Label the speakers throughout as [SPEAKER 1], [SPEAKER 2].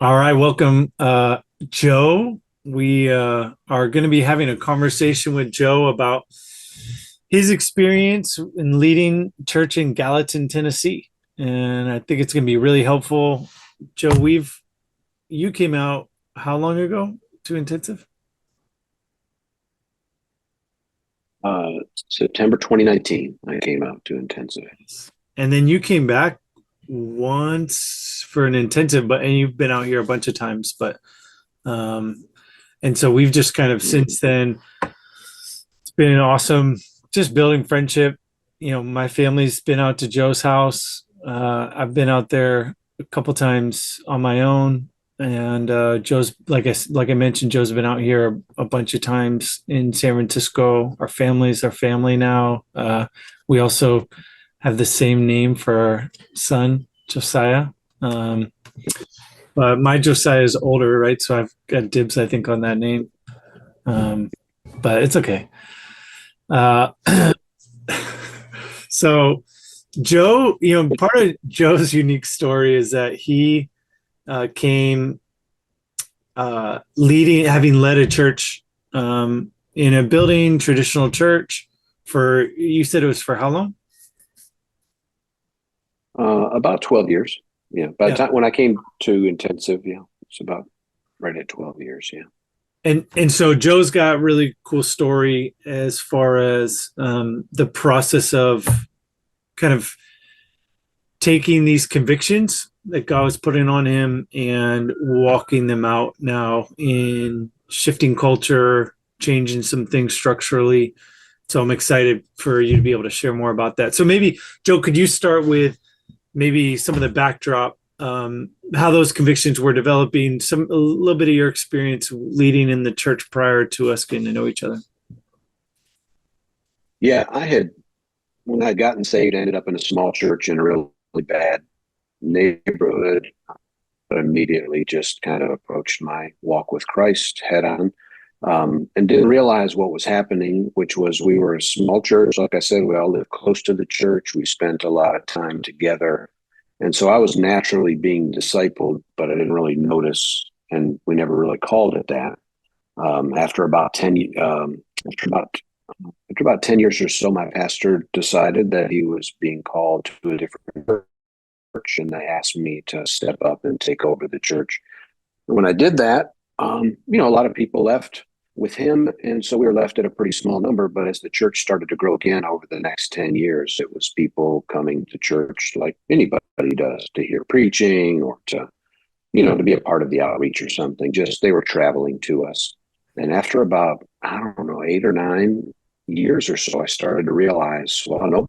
[SPEAKER 1] All right, welcome, Joe. We are going to be having a conversation with Joe about his experience in leading church in Gallatin, Tennessee, and I think it's going to be really helpful. Joe, we've you came out how long ago to intensive,
[SPEAKER 2] Uh, September 2019, I came out to intensive.
[SPEAKER 1] and then you came back once for an intensive, but and you've been out here a bunch of times, but um, and so we've just kind of since then it's been awesome just building friendship. My family's been out to Joe's house. I've been out there a couple times on my own. And Joe's like I mentioned, Joe's been out here a bunch of times in San Francisco. Our family's our family now. We also have the same name for our son, Josiah. Um, but my Josiah is older, right? So I've got dibs, I think, on that name. Um, but it's okay. Uh, so Joe, part of Joe's unique story is that he came having led a church in a building, traditional church for, you said it was for how long?
[SPEAKER 2] About 12 years. Yeah. By the
[SPEAKER 1] Yeah.
[SPEAKER 2] time when I came to intensive, yeah, it's about right at 12 years. Yeah.
[SPEAKER 1] And so Joe's got a really cool story as far as the process of kind of taking these convictions that God was putting on him and walking them out now in shifting culture, changing some things structurally. So I'm excited for you to be able to share more about that. So maybe, Joe, could you start with maybe some of the backdrop, how those convictions were developing, a little bit of your experience leading in the church prior to us getting to know each other?
[SPEAKER 2] Yeah. When I gotten saved, I ended up in a small church in a really bad neighborhood. But immediately just kind of approached my walk with Christ head on. And didn't realize what was happening, which was we were a small church. Like I said, we all lived close to the church. We spent a lot of time together. And so I was naturally being discipled, but I didn't really notice. And we never really called it that. After about 10, after about, after about 10 years or so, my pastor decided that he was being called to a different church, and they asked me to step up and take over the church. When I did that, a lot of people left with him. And so we were left at a pretty small number. But as the church started to grow again over the next 10 years, it was people coming to church like anybody does to hear preaching or to be a part of the outreach or something. Just they were traveling to us. And after about, I don't know, 8 or 9 years or so, I started to realize, well,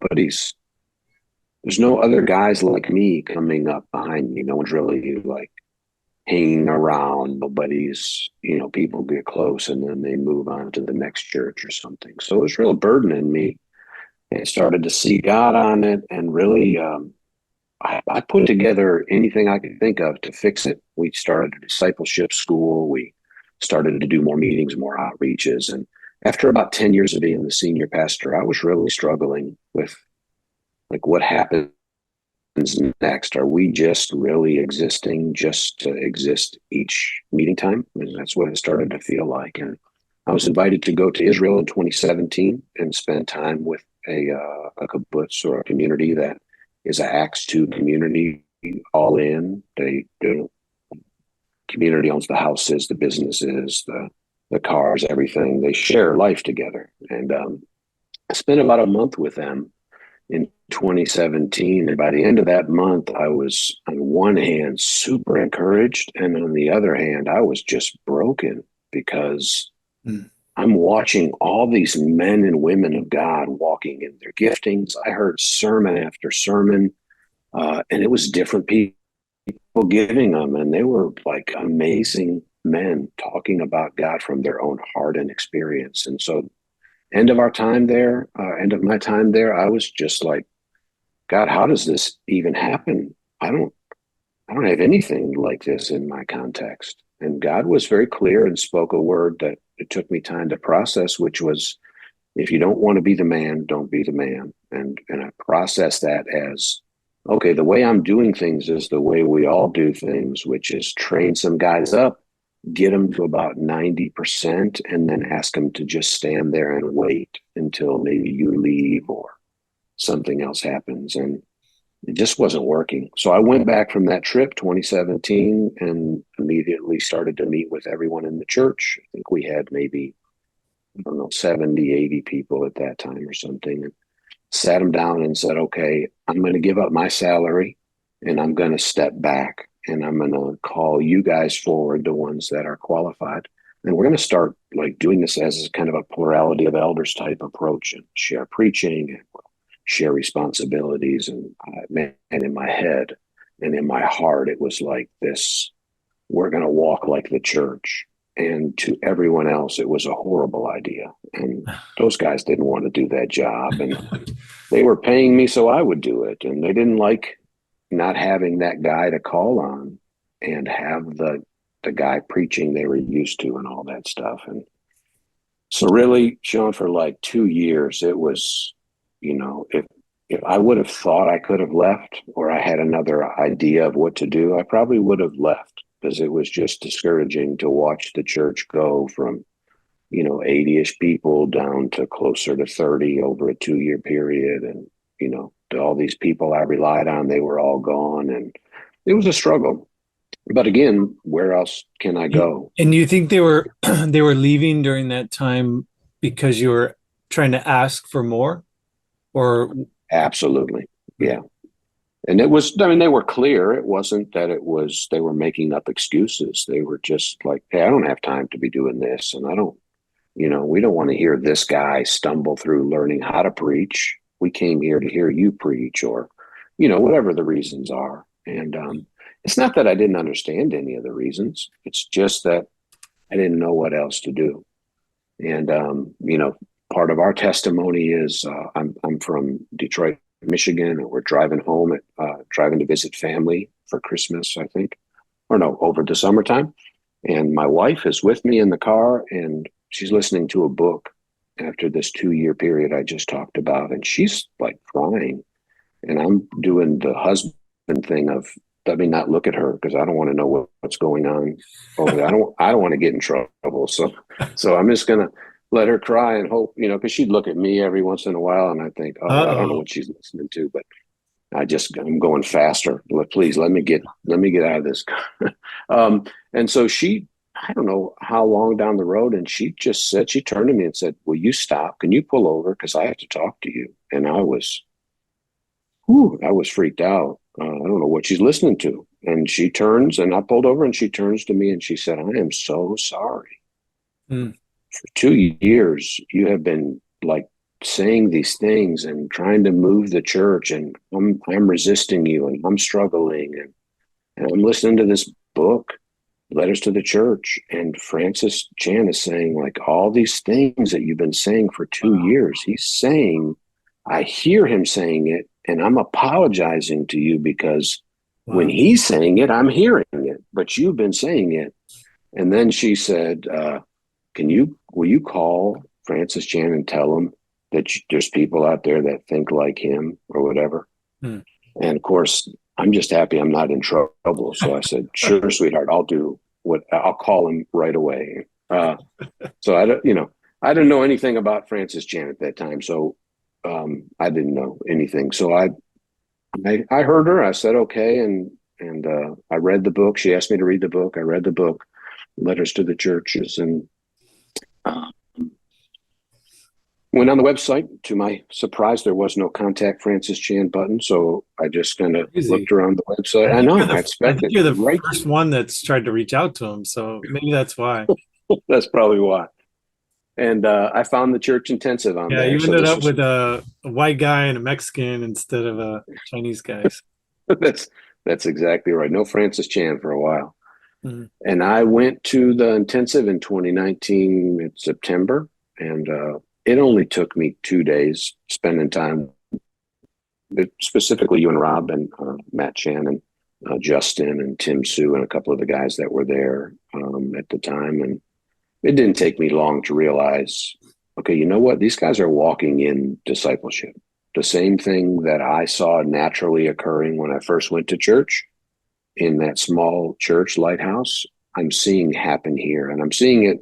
[SPEAKER 2] there's no other guys like me coming up behind me. No one's really like hanging around. Nobody's, people get close and then they move on to the next church or something. So it was real burdening me. And started to see God on it, and really, I put together anything I could think of to fix it. We started a discipleship school. We started to do more meetings, more outreaches. And after about 10 years of being the senior pastor, I was really struggling with like what happened next? Are we just really existing just to exist each meeting time? And that's what it started to feel like. And I was invited to go to Israel in 2017 and spend time with a kibbutz or a community that is an Acts 2 community, all in. They do community owns the houses, the businesses, the cars, everything. They share life together. And I spent about a month with them in 2017. And by the end of that month, I was on one hand super encouraged. And on the other hand, I was just broken because
[SPEAKER 1] Mm.
[SPEAKER 2] I'm watching all these men and women of God walking in their giftings. I heard sermon after sermon, and it was different people giving them. And they were like amazing men talking about God from their own heart and experience. And so, end of my time there, I was just like, God, how does this even happen? I don't have anything like this in my context. And God was very clear and spoke a word that it took me time to process, which was, if you don't want to be the man, don't be the man. And I processed that as okay, the way I'm doing things is the way we all do things, which is train some guys up, get them to about 90%, and then ask them to just stand there and wait until maybe you leave or something else happens. And it just wasn't working. So I went back from that trip 2017 and immediately started to meet with everyone in the church. I think we had maybe, I don't know, 70, 80 people at that time or something. And sat them down and said, okay, I'm going to give up my salary and I'm going to step back and I'm going to call you guys forward, the ones that are qualified. And we're going to start like doing this as kind of a plurality of elders type approach and share preaching and share responsibilities. And in my head and in my heart, it was like this, we're going to walk like the church. And to everyone else, it was a horrible idea. And those guys didn't want to do that job. And they were paying me so I would do it. And they didn't like not having that guy to call on and have the guy preaching they were used to and all that stuff. And so really, Sean, for like 2 years, it was, if I would have thought I could have left or I had another idea of what to do, I probably would have left because it was just discouraging to watch the church go from, 80-ish people down to closer to 30 over a 2-year period. And, to all these people I relied on, they were all gone. And it was a struggle. But again, where else can I go?
[SPEAKER 1] And you think they were they were leaving during that time because you were trying to ask for more? Or
[SPEAKER 2] Absolutely. Yeah. And it was, I mean, they were clear. It wasn't that they were making up excuses. They were just like, hey, I don't have time to be doing this. And we don't want to hear this guy stumble through learning how to preach. We came here to hear you preach or, whatever the reasons are. And it's not that I didn't understand any of the reasons. It's just that I didn't know what else to do. And, part of our testimony is I'm from Detroit, Michigan, and we're driving home driving to visit family for Christmas, I think, or no, over the summertime. And my wife is with me in the car and she's listening to a book after this 2-year period I just talked about. And she's like crying and I'm doing the husband thing of, let me not look at her because I don't want to know what's going on. I don't want to get in trouble. So I'm just going to let her cry and hope, because she'd look at me every once in a while and I think, oh, I don't know what she's listening to, but I'm going faster. Please let me get out of this car. And so I don't know how long down the road, and she turned to me and said, will you stop? Can you pull over? Because I have to talk to you. And I was freaked out. I don't know what she's listening to. And she turns and I pulled over and she turns to me and she said, I am so sorry. For 2 years, you have been like saying these things and trying to move the church and I'm resisting you and I'm struggling and I'm listening to this book, Letters to the Church, and Francis Chan is saying like all these things that you've been saying for 2 years. He's saying, I hear him saying it and I'm apologizing to you because when he's saying it, I'm hearing it, but you've been saying it. And then she said, will you call Francis Chan and tell him that there's people out there that think like him or whatever? And of course, I'm just happy I'm not in trouble. So I said, sure, sweetheart, I'll call him right away. So I didn't know anything about Francis Chan at that time. So I didn't know anything. So I heard her, I said, okay. And I read the book. She asked me to read the book. I read the book, Letters to the Churches, and went on the website. To my surprise, there was no contact Francis Chan button. So I just kind of looked around the website. I know. I expected.
[SPEAKER 1] You're the first one that's tried to reach out to him. So maybe that's why.
[SPEAKER 2] That's probably why. And I found the Church Intensive on there.
[SPEAKER 1] Yeah, you ended up with a white guy and a Mexican instead of a Chinese guy.
[SPEAKER 2] That's exactly right. No Francis Chan for a while. And I went to the intensive in 2019 in September, and it only took me 2 days spending time, specifically you and Rob and Matt Chan and Justin and Tim Sue and a couple of the guys that were there at the time. And it didn't take me long to realize, okay, you know what? These guys are walking in discipleship. the same thing that I saw naturally occurring when I first went to church in that small church lighthouse, I'm seeing happen here. And I'm seeing it,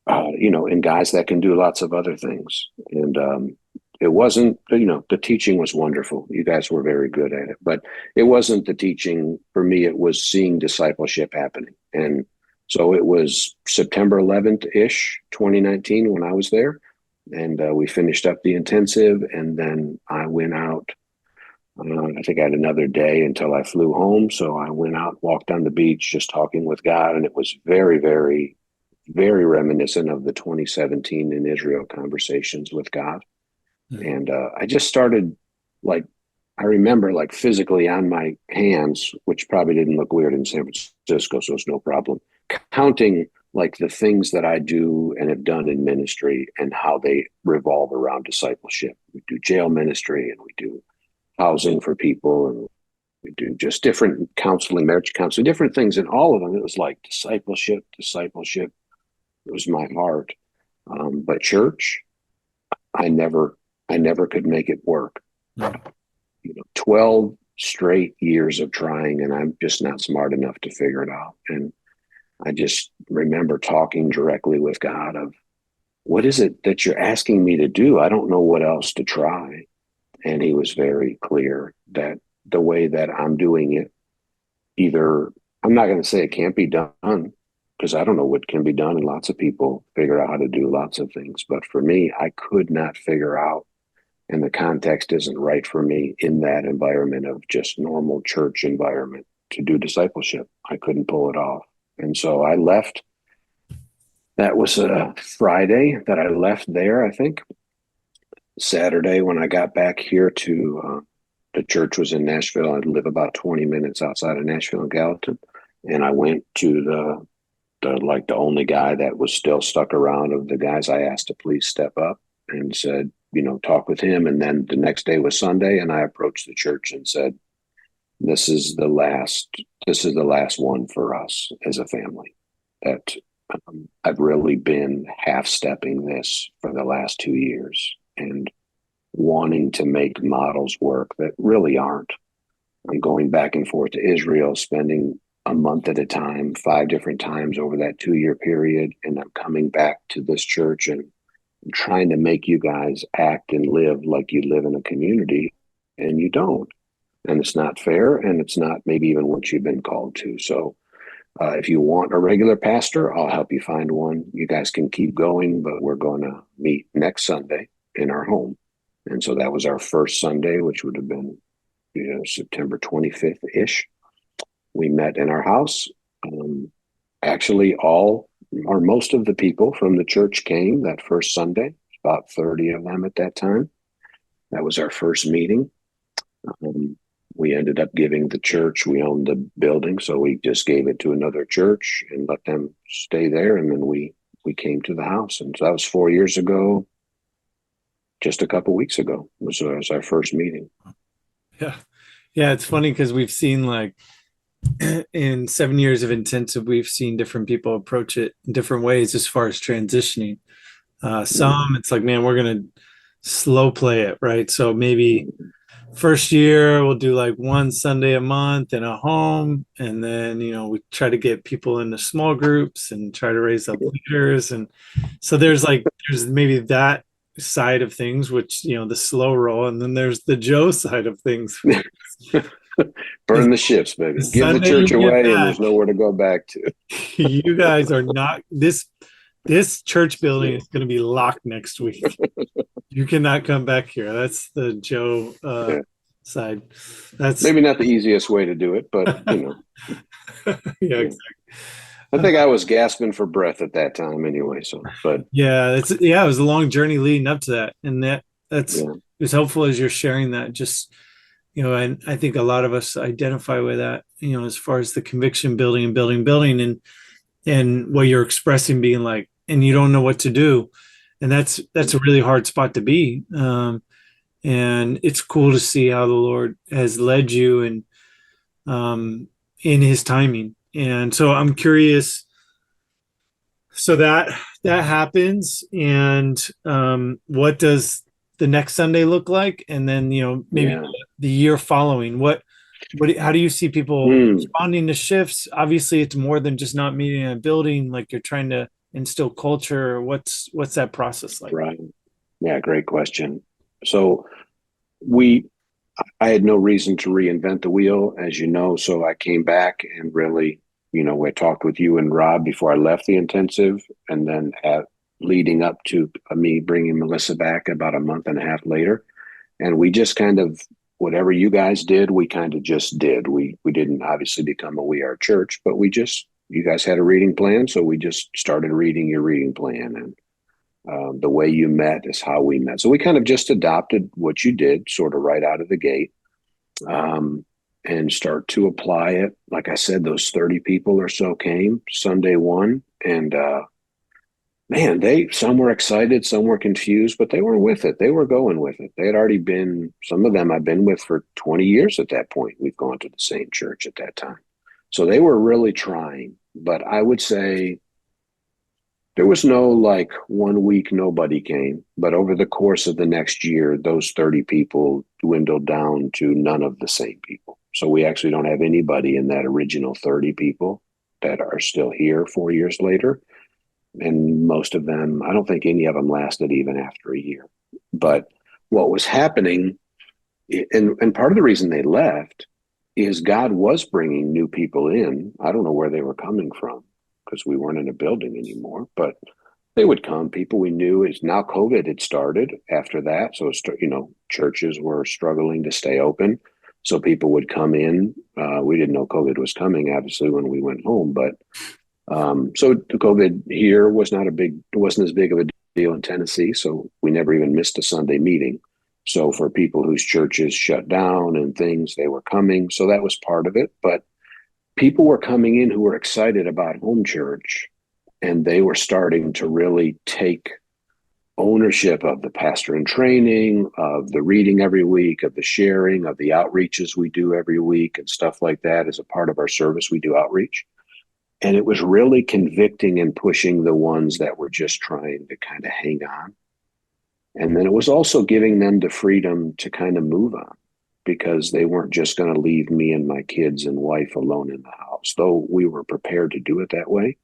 [SPEAKER 2] in guys that can do lots of other things. And it wasn't, the teaching was wonderful. You guys were very good at it, but it wasn't the teaching for me. It was seeing discipleship happening. And so it was September 11th ish, 2019, when I was there. And we finished up the intensive, and then I went out. I think I had another day until I flew home. So I went out, walked on the beach, just talking with God. And it was very, very, very reminiscent of the 2017 in Israel conversations with God. And I just started, like, I remember, like, physically on my hands, which probably didn't look weird in San Francisco, so it's no problem, counting like the things that I do and have done in ministry and how they revolve around discipleship. We do jail ministry, and we do housing for people, and we do just different counseling, marriage counseling, different things. And all of them, it was like discipleship. It was my heart. But church, I never could make it work. 12 straight years of trying, and I'm just not smart enough to figure it out. And I just remember talking directly with God of, what is it that you're asking me to do? I don't know what else to try. And he was very clear that the way that I'm doing it, either, I'm not going to say it can't be done, because I don't know what can be done, and lots of people figure out how to do lots of things. But for me, I could not figure out, and the context isn't right for me in that environment of just normal church environment to do discipleship. I couldn't pull it off. And so I left. That was a Friday that I left there, I think. Saturday, when I got back here to the church was in Nashville. I live about 20 minutes outside of Nashville in Gallatin. And I went to the only guy that was still stuck around of the guys I asked to please step up, and said, talk with him. And then the next day was Sunday, and I approached the church and said, this is the last one for us as a family. That I've really been half stepping this for the last 2 years and wanting to make models work that really aren't. I'm going back and forth to Israel, spending a month at a time, 5 different times over that 2-year period. And I'm coming back to this church and trying to make you guys act and live like you live in a community, and you don't. And it's not fair, and it's not maybe even what you've been called to. So if you want a regular pastor, I'll help you find one. You guys can keep going, but we're going to meet next Sunday in our home. And so that was our first Sunday, which would have been September 25th-ish. We met in our house. Actually, most of the people from the church came that first Sunday, about 30 of them at that time. That was our first meeting. We ended up giving the church, we owned the building, so we just gave it to another church and let them stay there. And then we came to the house. And so that was 4 years ago. Just a couple of weeks ago was our first meeting.
[SPEAKER 1] Yeah. It's funny because we've seen, like, in 7 years of intensive, we've seen different people approach it in different ways as far as transitioning. Some, it's like, man, we're going to slow play it, right? So maybe first year we'll do like one Sunday a month in a home, and then we try to get people into small groups and try to raise up leaders. And so there's maybe that side of things, which the slow roll, and then there's the Joe side of things.
[SPEAKER 2] Burn the ships, baby. Give the church away, and there's nowhere to go back to.
[SPEAKER 1] You guys are not, this church building is going to be locked next week. You cannot come back here. That's the Joe side. That's
[SPEAKER 2] maybe not the easiest way to do it, but
[SPEAKER 1] yeah, exactly.
[SPEAKER 2] I think I was gasping for breath at that time anyway. So, but
[SPEAKER 1] it was a long journey leading up to that, and that's as helpful as you're sharing that. Just and I think a lot of us identify with that. As far as the conviction building and what you're expressing, being like, and you don't know what to do, and that's a really hard spot to be. And it's cool to see how the Lord has led you and in His timing. And so I'm curious. So that happens, and what does the next Sunday look like? And then, maybe
[SPEAKER 2] Yeah.
[SPEAKER 1] the year following, how do you see people
[SPEAKER 2] Hmm.
[SPEAKER 1] responding to shifts? Obviously, it's more than just not meeting in a building, like you're trying to instill culture. What's that process like?
[SPEAKER 2] Right. Yeah, great question. So we I had no reason to reinvent the wheel, as you know. So I came back and really, I talked with you and Rob before I left the intensive, and then leading up to me bringing Melissa back about a month and a half later. And we just kind of, whatever you guys did, we kind of just did. We didn't obviously become a We Are Church, but you guys had a reading plan. So we just started reading your reading plan. And the way you met is how we met. So we kind of just adopted what you did sort of right out of the gate, and start to apply it. Like I said, those 30 people or so came Sunday one. And man, some were excited, some were confused, but they were with it. They were going with it. They had already been, some of them I've been with for 20 years at that point. We've gone to the same church at that time. So they were really trying. But I would say there was no like 1 week nobody came, but over the course of the next year, those 30 people dwindled down to none of the same people. So we actually don't have anybody in that original 30 people that are still here 4 years later. And most of them, I don't think any of them lasted even after a year. But what was happening, and part of the reason they left is God was bringing new people in. I don't know where they were coming from because we weren't in a building anymore, but they would come. People we knew. Is now COVID had started after that, so churches were struggling to stay open, so people would come in. We didn't know COVID was coming, obviously, when we went home, but so the COVID here wasn't as big of a deal in Tennessee, so we never even missed a Sunday meeting. So for people whose churches shut down and things, they were coming. So that was part of it. But people were coming in who were excited about home church, and they were starting to really take ownership of the pastor in training, of the reading every week, of the sharing, of the outreaches we do every week and stuff like that. As a part of our service, we do outreach. And it was really convicting and pushing the ones that were just trying to kind of hang on. And then it was also giving them the freedom to kind of move on, because they weren't just going to leave me and my kids and wife alone in the house, though we were prepared to do it that way.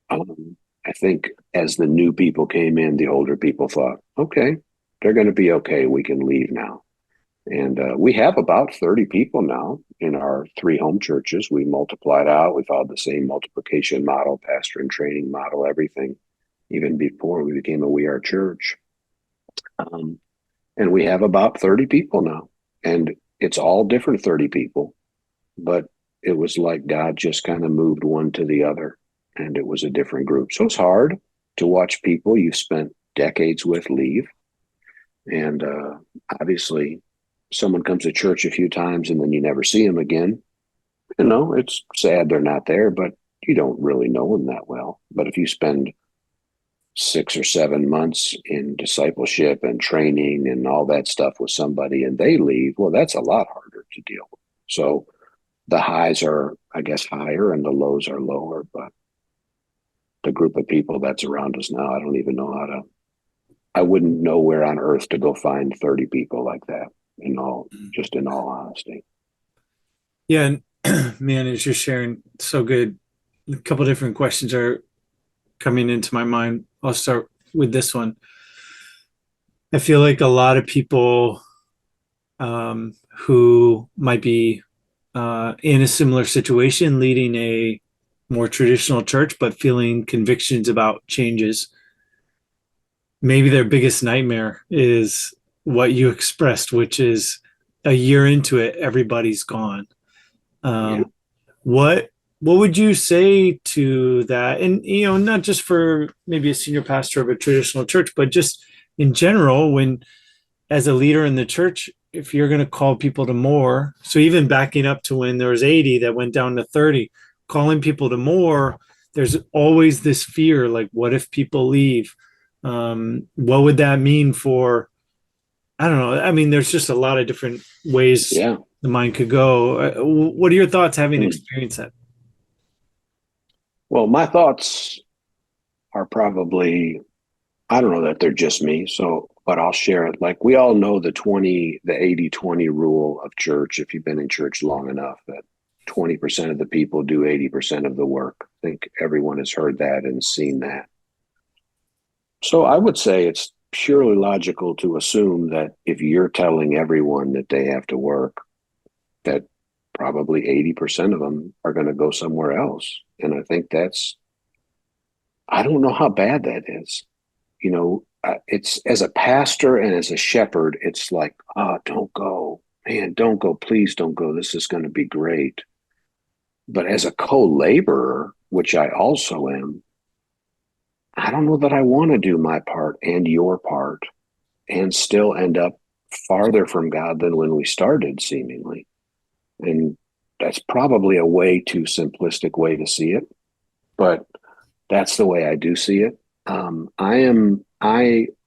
[SPEAKER 2] I think as the new people came in, the older people thought, okay, they're going to be okay. We can leave now. And we have about 30 people now in our 3 home churches. We multiplied out. We followed the same multiplication model, pastor and training model, everything, even before we became a We Are Church. And we have about 30 people now. And it's all different 30 people. But it was like God just kind of moved one to the other. And it was a different group. So it's hard to watch people you've spent decades with leave. And obviously, someone comes to church a few times and then you never see them again. It's sad they're not there, but you don't really know them that well. But if you spend 6 or 7 months in discipleship and training and all that stuff with somebody and they leave, well, that's a lot harder to deal with. So the highs are, I guess, higher and the lows are lower. But the group of people that's around us now, I don't even know I wouldn't know where on earth to go find 30 people like that. In all honesty.
[SPEAKER 1] Yeah, and man, as you're sharing, so good. A couple different questions are coming into my mind. I'll start with this one. I feel like a lot of people who might be in a similar situation, leading a more traditional church, but feeling convictions about changes. Maybe their biggest nightmare is what you expressed, which is a year into it, everybody's gone.
[SPEAKER 2] Yeah.
[SPEAKER 1] What would you say to that? And not just for maybe a senior pastor of a traditional church, but just in general, when as a leader in the church, if you're going to call people to more, so even backing up to when there was 80 that went down to 30, calling people to more, there's always this fear, like, what if people leave? What would that mean for, I don't know. I mean, there's just a lot of different ways
[SPEAKER 2] the
[SPEAKER 1] mind could go. What are your thoughts having experienced that?
[SPEAKER 2] Well, my thoughts are probably, I don't know that they're just me. So but I'll share it. Like we all know the 80-20 rule of church. If you've been in church long enough, that 20% of the people do 80% of the work. I think everyone has heard that and seen that. So I would say it's purely logical to assume that if you're telling everyone that they have to work, that probably 80% of them are going to go somewhere else. And I think I don't know how bad that is. It's as a pastor and as a shepherd, it's like, oh, don't go, man, don't go, please don't go. This is going to be great. But as a co-laborer, which I also am, I don't know that I want to do my part and your part and still end up farther from God than when we started, seemingly. And that's probably a way too simplistic way to see it, but that's the way I do see it.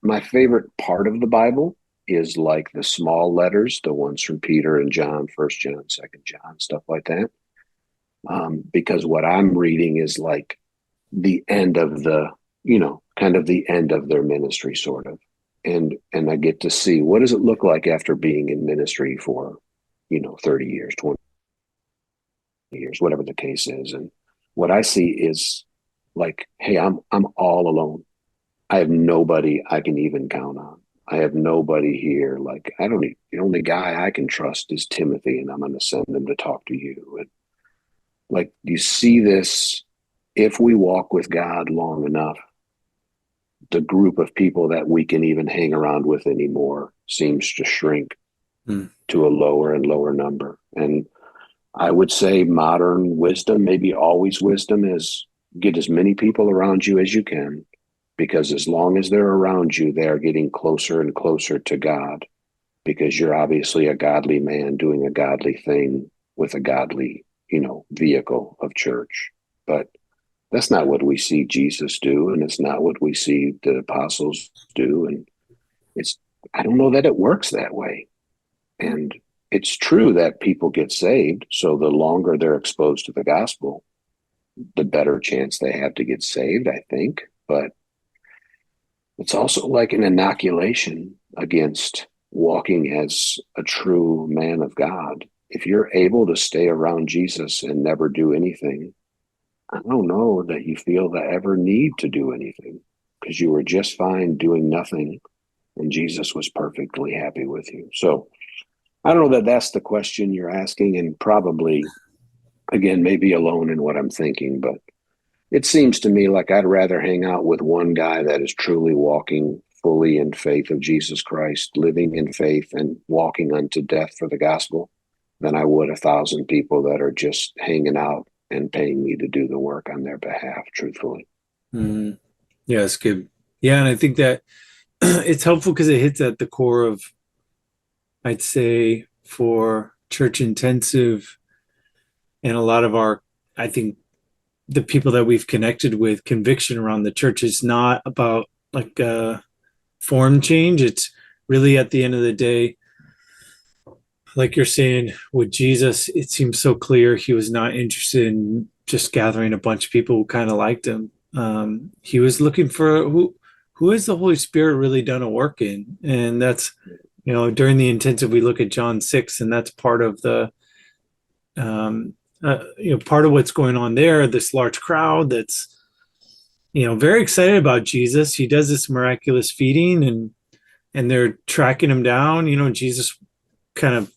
[SPEAKER 2] My favorite part of the Bible is like the small letters, the ones from Peter and John, 1 John, 2 John, stuff like that. Because what I'm reading is like the end of kind of the end of their ministry, sort of. And I get to see, what does it look like after being in ministry for, 30 years, 20 years, whatever the case is. And what I see is like, hey, I'm all alone. I have nobody I can even count on. I have nobody here. Like, the only guy I can trust is Timothy, and I'm going to send him to talk to you. And like, you see this, if we walk with God long enough, the group of people that we can even hang around with anymore seems to shrink to a lower and lower number. And I would say modern wisdom, maybe always wisdom, is get as many people around you as you can, because as long as they're around you, they are getting closer and closer to God, because you're obviously a godly man doing a godly thing with a godly, vehicle of church. But that's not what we see Jesus do, and it's not what we see the apostles do. And I don't know that it works that way. And it's true that people get saved. So the longer they're exposed to the gospel, the better chance they have to get saved, I think. But it's also like an inoculation against walking as a true man of God. If you're able to stay around Jesus and never do anything, I don't know that you feel the ever need to do anything, because you were just fine doing nothing and Jesus was perfectly happy with you. So I don't know that that's the question you're asking, and probably, again, maybe alone in what I'm thinking, but it seems to me like I'd rather hang out with one guy that is truly walking fully in faith of Jesus Christ, living in faith and walking unto death for the gospel, than I would 1,000 people that are just hanging out and paying me to do the work on their behalf, truthfully.
[SPEAKER 1] Mm-hmm. Yeah, it's good. Yeah, and I think that it's helpful because it hits at the core of, I'd say, for church intensive and a lot of I think the people that we've connected with, conviction around the church is not about like form change. It's really, at the end of the day, like you're saying, with Jesus, it seems so clear he was not interested in just gathering a bunch of people who kind of liked him. He was looking for who has the Holy Spirit really done a work in, and that's, during the intensive we look at John 6, and that's part of the part of what's going on there. This large crowd that's very excited about Jesus. He does this miraculous feeding, and they're tracking him down. Jesus kind of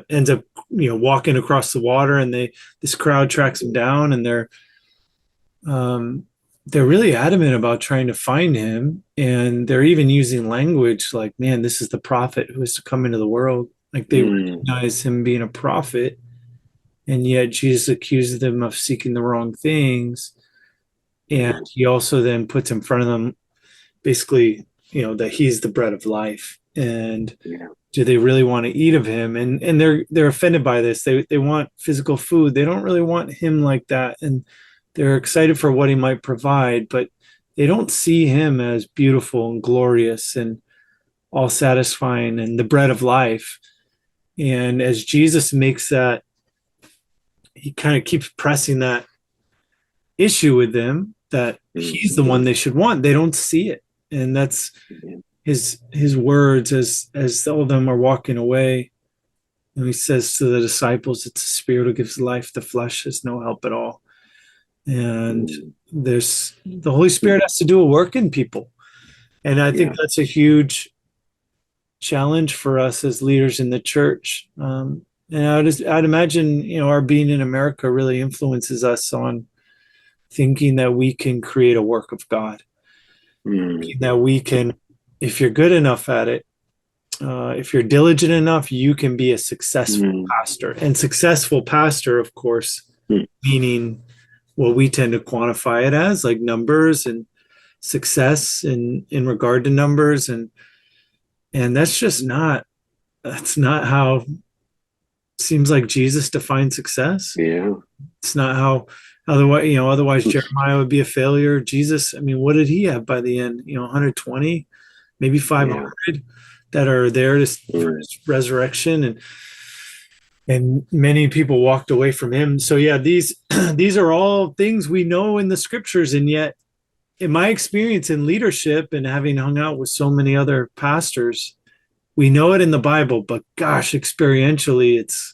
[SPEAKER 1] ends up walking across the water, and this crowd tracks him down, and they're really adamant about trying to find him, and they're even using language like, man, this is the prophet who is to come into the world. Like, they recognize him being a prophet, and yet Jesus accuses them of seeking the wrong things. And he also then puts in front of them basically, that he's the bread of life. And do they really want to eat of him? And they're offended by this. They want physical food. They don't really want him like that. And they're excited for what he might provide, but they don't see him as beautiful and glorious and all satisfying and the bread of life. And as Jesus makes that, he kind of keeps pressing that issue with them, that he's the one they should want. They don't see it. And that's his words as all of them are walking away. And he says to the disciples, it's the spirit who gives life, the flesh has no help at all. And there's the Holy Spirit has to do a work in people. And I think that's a huge challenge for us as leaders in the church. And I'd imagine, our being in America really influences us on thinking that we can create a work of God, that we can, if you're good enough at it, if you're diligent enough, you can be a successful pastor. And successful pastor, of course, meaning what we tend to quantify it as, like numbers and success in regard to numbers. And that's not how it seems like Jesus defined success.
[SPEAKER 2] Yeah.
[SPEAKER 1] It's not how otherwise Jeremiah would be a failure. Jesus, I mean, what did he have by the end? 120, maybe 500 that are there for his resurrection, and many people walked away from him. So yeah, these are all things we know in the scriptures, and yet in my experience in leadership and having hung out with so many other pastors, we know it in the Bible, but gosh, experientially, it's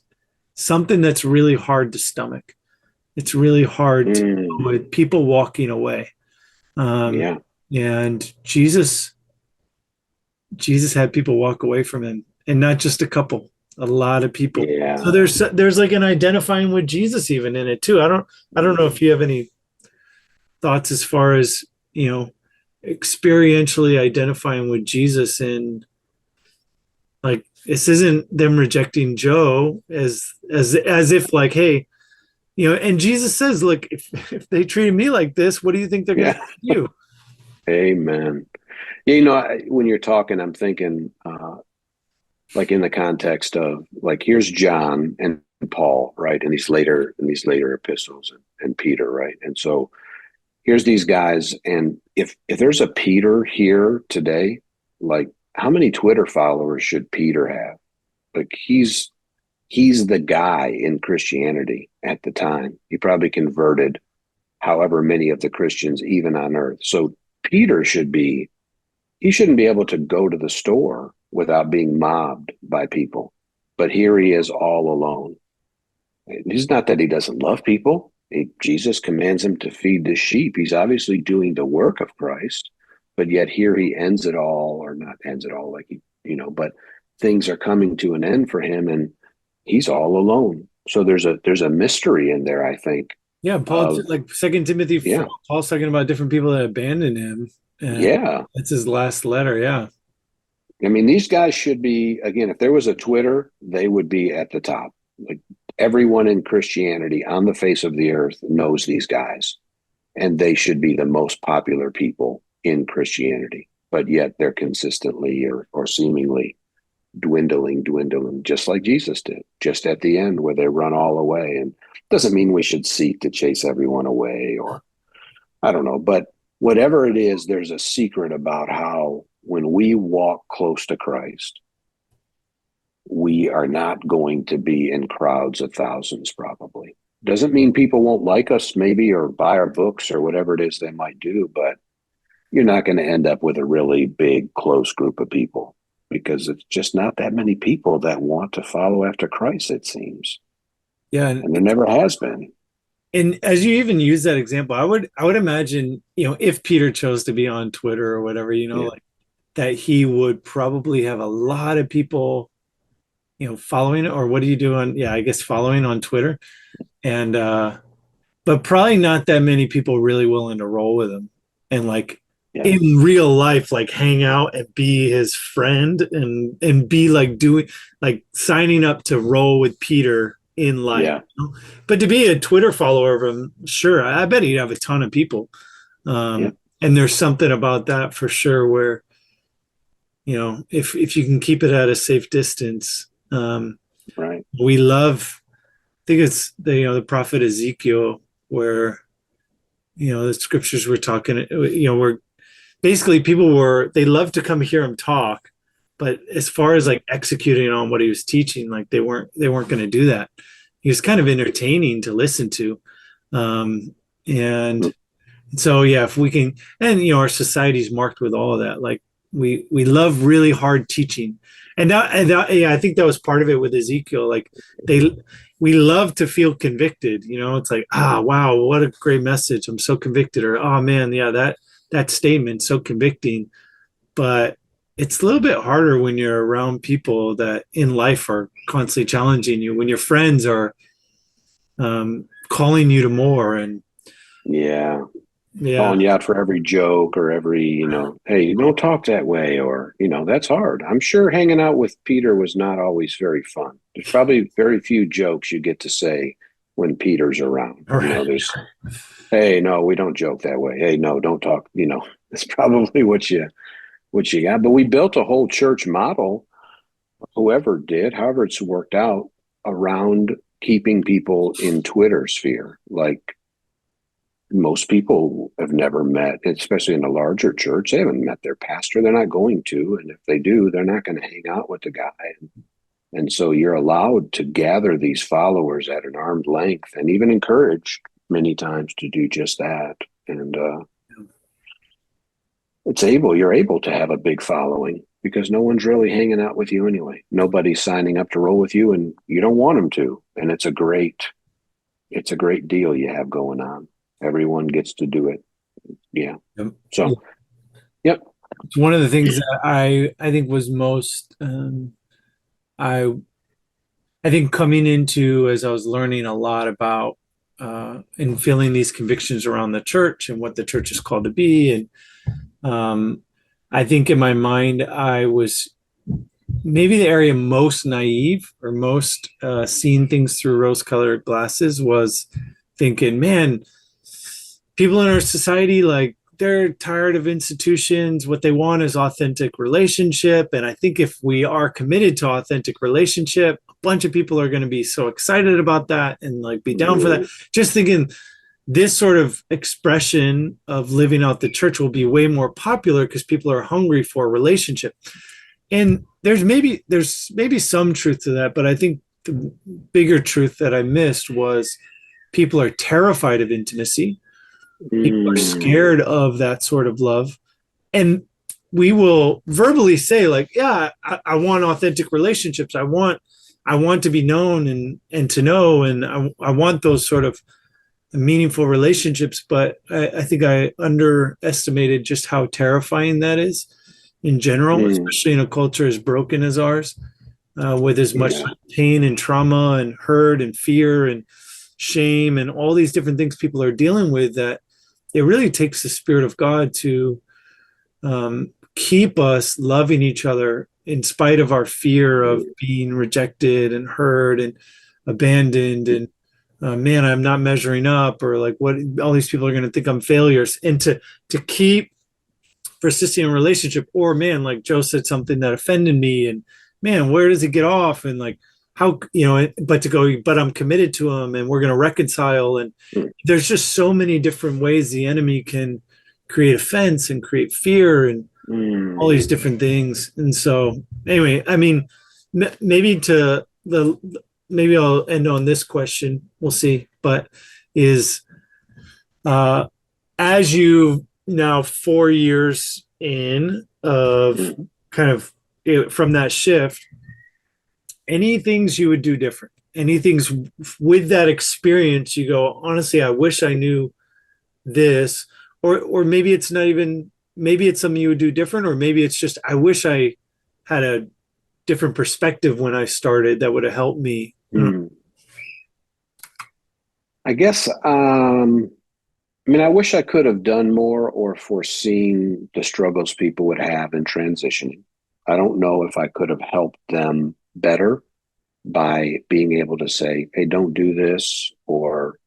[SPEAKER 1] something that's really hard to stomach. It's really hard to deal with people walking away. And Jesus had people walk away from him, and not just a couple, a lot of people.
[SPEAKER 2] Yeah.
[SPEAKER 1] So there's like an identifying with Jesus even in it too. I don't know if you have any thoughts as far as, experientially identifying with Jesus, and like, this isn't them rejecting Joe as if like, hey, and Jesus says, look, if they treated me like this, what do you think they're going to do you?
[SPEAKER 2] Amen. When you're talking, I'm thinking, like in the context of like, here's John and Paul, right? In these later epistles, and Peter, right? And so here's these guys. And if there's a Peter here today, like, how many Twitter followers should Peter have? Like, he's the guy in Christianity at the time. He probably converted however many of the Christians even on earth. So Peter shouldn't be able to go to the store without being mobbed by people. But here he is all alone. It's not that he doesn't love people. Jesus commands him to feed the sheep. He's obviously doing the work of Christ, but yet here he ends it all, or not ends it all, like, but things are coming to an end for him, and he's all alone. So there's a mystery in there, I think.
[SPEAKER 1] Yeah, Paul, like 2 Timothy 4, Paul's talking about different people that abandoned him. That's his last letter. Yeah.
[SPEAKER 2] I mean, these guys should be, again, if there was a Twitter, they would be at the top. Like, everyone in Christianity on the face of the earth knows these guys, and they should be the most popular people in Christianity, but yet they're consistently or seemingly dwindling, just like Jesus did, just at the end where they run all away. And doesn't mean we should seek to chase everyone away, or I don't know, but whatever it is, there's a secret about how when we walk close to Christ, we are not going to be in crowds of thousands, probably. Doesn't mean people won't like us, maybe, or buy our books or whatever it is they might do, but you're not going to end up with a really big, close group of people, because it's just not that many people that want to follow after Christ, it seems.
[SPEAKER 1] Yeah.
[SPEAKER 2] And there never has been.
[SPEAKER 1] And as you even use that example, I would imagine, if Peter chose to be on Twitter or whatever, like that, he would probably have a lot of people, following, or what do you do on, I guess following on Twitter. And, but probably not that many people really willing to roll with him and like in real life, like hang out and be his friend and be like doing, like signing up to roll with Peter in life. But to be a Twitter follower of him, sure, I bet he'd have a ton of people. And there's something about that for sure where, if you can keep it at a safe distance.
[SPEAKER 2] Right.
[SPEAKER 1] We love, I think it's the prophet Ezekiel, where, the scriptures were talking, where basically they loved to come hear him talk, but as far as like executing on what he was teaching, like they weren't going to do that. He was kind of entertaining to listen to. And so, if we can, and, our society's marked with all of that, like we love really hard teaching, yeah, I think that was part of it with Ezekiel. Like they we love to feel convicted. It's like, wow, what a great message. I'm so convicted, or oh man, yeah, that statement so convicting. But it's a little bit harder when you're around people that in life are constantly challenging you, when your friends are calling you to more. And
[SPEAKER 2] Yeah.
[SPEAKER 1] yeah.
[SPEAKER 2] Calling you out for every joke or every, hey, you don't talk that way, or, that's hard. I'm sure hanging out with Peter was not always very fun. There's probably very few jokes you get to say when Peter's around.
[SPEAKER 1] All right.
[SPEAKER 2] There's, hey, no, we don't joke that way. Hey, no, don't talk. That's probably what you got. But we built a whole church model, whoever did, however it's worked out, around keeping people in Twitter sphere. Like, most people have never met, especially in a larger church, they haven't met their pastor. They're not going to. And if they do, they're not going to hang out with the guy. And so you're allowed to gather these followers at an arm's length and even encouraged many times to do just that. And you're able to have a big following because no one's really hanging out with you anyway. Nobody's signing up to roll with you, and you don't want them to. And it's a great deal you have going on. Everyone gets to do it. Yeah. So, yep.
[SPEAKER 1] It's one of the things that I think was most I I think coming into, as I was learning a lot about and feeling these convictions around the church and what the church is called to be. And I think in my mind, I was maybe the area most naive or most seeing things through rose-colored glasses, was thinking, man, people in our society, like, they're tired of institutions. What they want is authentic relationship. And I think if we are committed to authentic relationship, a bunch of people are going to be so excited about that and like be down for that. Just thinking this sort of expression of living out the church will be way more popular because people are hungry for a relationship. And there's maybe some truth to that, but I think the bigger truth that I missed was people are terrified of intimacy. People are scared of that sort of love. And we will verbally say, like, yeah, I want authentic relationships. I want to be known and to know, and I want those sort of meaningful relationships. But I think I underestimated just how terrifying that is in general, especially in a culture as broken as ours, with as much pain and trauma and hurt and fear and shame and all these different things people are dealing with, that it really takes the Spirit of God to keep us loving each other in spite of our fear of being rejected and hurt and abandoned and man, I'm not measuring up, or like, what, all these people are going to think I'm failures, and to keep persisting in a relationship. Or man, like Joe said something that offended me, and man, where does it get off? And like, how, but to go, but I'm committed to him and we're going to reconcile. And there's just so many different ways the enemy can create offense and create fear and all these different things. And so anyway, I mean, maybe I'll end on this question. We'll see. But is, as you now 4 years in of kind of from that shift, any things you would do different? Any things with that experience you go, honestly, I wish I knew this, or maybe it's not even, maybe it's something you would do different, or maybe it's just, I wish I had a different perspective when I started that would have helped me.
[SPEAKER 2] I guess, I mean, I wish I could have done more or foreseen the struggles people would have in transitioning. I don't know if I could have helped them better by being able to say, hey, don't do this, or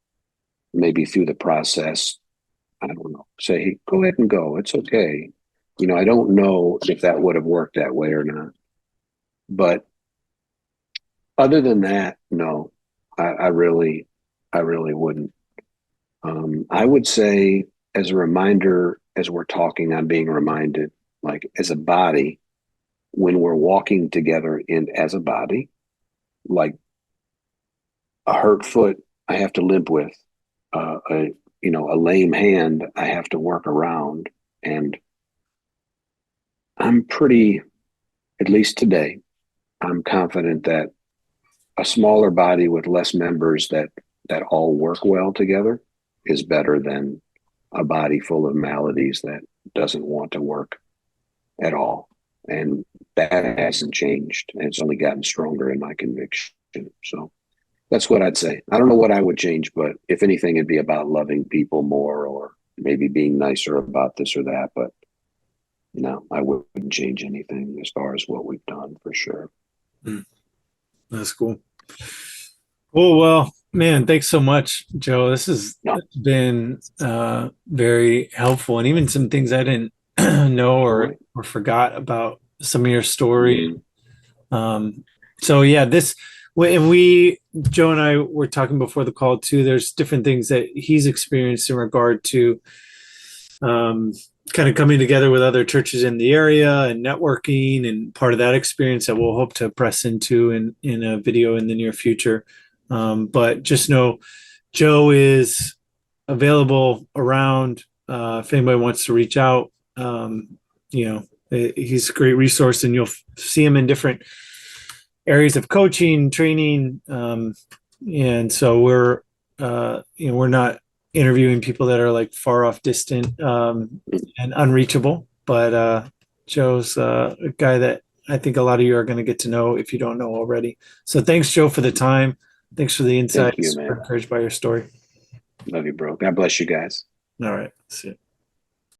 [SPEAKER 2] maybe through the process, I don't know, say, hey, go ahead and go. It's okay. I don't know if that would have worked that way or not. But other than that, no, I really wouldn't. I would say, as a reminder, as we're talking, I'm being reminded, like, as a body, when we're walking together as a body, like a hurt foot I have to limp with, a lame hand I have to work around. And I'm pretty, at least today, I'm confident that a smaller body with less members that all work well together is better than a body full of maladies that doesn't want to work at all. And that hasn't changed. And it's only gotten stronger in my conviction. So that's what I'd say. I don't know what I would change, but if anything, it'd be about loving people more or maybe being nicer about this or that. But no, I wouldn't change anything as far as what we've done for sure.
[SPEAKER 1] That's cool. Cool. Well, man, thanks so much, Joe. This has
[SPEAKER 2] No.
[SPEAKER 1] been very helpful, and even some things I didn't know or forgot about some of your story. So yeah, and Joe and I were talking before the call too. There's different things that he's experienced in regard to kind of coming together with other churches in the area and networking, and part of that experience that we'll hope to press into in a video in the near future. But just know Joe is available around if anybody wants to reach out. He's a great resource, and you'll see him in different areas of coaching, training, and so we're not interviewing people that are like far off, distant, and unreachable. But Joe's a guy that I think a lot of you are going to get to know if you don't know already. So thanks, Joe, for the time. Thanks for the insights.
[SPEAKER 2] Thank you, man.
[SPEAKER 1] We're encouraged by your story.
[SPEAKER 2] Love you, bro. God bless you guys.
[SPEAKER 1] All right. See you.